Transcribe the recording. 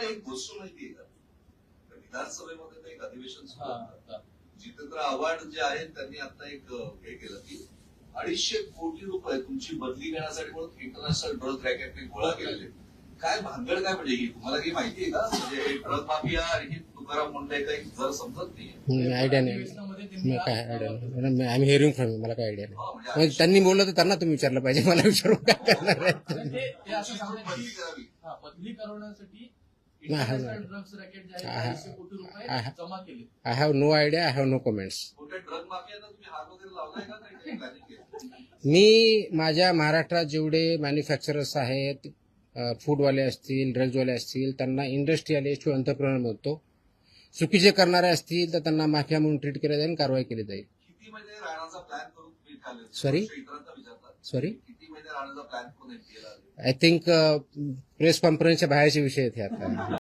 तुम्हाला एक गोष्ट माहितीये का, विधानसभेमध्ये एक अधिवेशन सुरू होतं. जितेंद्र आव्हाड जे आहेत त्यांनी आता एक हे केलं की 250 कोटी रुपये तुमची बदली घेण्यासाठी म्हणून इंटरनॅशनल ड्रग रॅकेटने गोळा केलेले. काय भानगड काय म्हणजे ही तुम्हाला काही माहिती आहे का? म्हणजे ड्रग माफिया आणि तुकाराम मुंडे काही जर समजत नाही. आयडिया नाही, काय आयडिया नाही. आय एम हिअरिंग फ्रॉम मला काय आयडिया नाही. म्हणजे त्यांनी बोललं तर त्यांना तुम्ही विचारलं पाहिजे, मला विचारून काय करणार आहे. बदली करवण्यासाठी ड्रग्स रॅकेट जे आहे 250 कोटी रुपये जमा केले. I have no idea, I have no comments. Drug माफियांना तुम्ही हात वगैरे लावलाय का? काही प्लॅनिंग केलं? मी माझ्या महाराष्ट्रात जेवढे मॅन्युफॅक्चरर्स आहेत, फूडवाले असतील, ड्रग्जवाले असतील, त्यांना इंडस्ट्रियलिस्ट किंवा एंटरप्रेन्योर म्हणतो. चुकीचे करणारे असतील तर त्यांना माफिया म्हणून ट्रीट केलं जाईल, कारवाई केली जाईल. किती महिने राहण्याचा प्लॅन करून तुम्ही खाल्ले? Sorry? इतरांना विचारतात. सॉरी, किती महिने राहण्याचा प्लॅन करून केला? आय थिंक प्रेस कॉन्फरन्सच्या बाहेरचे विषय आहेत हे आता.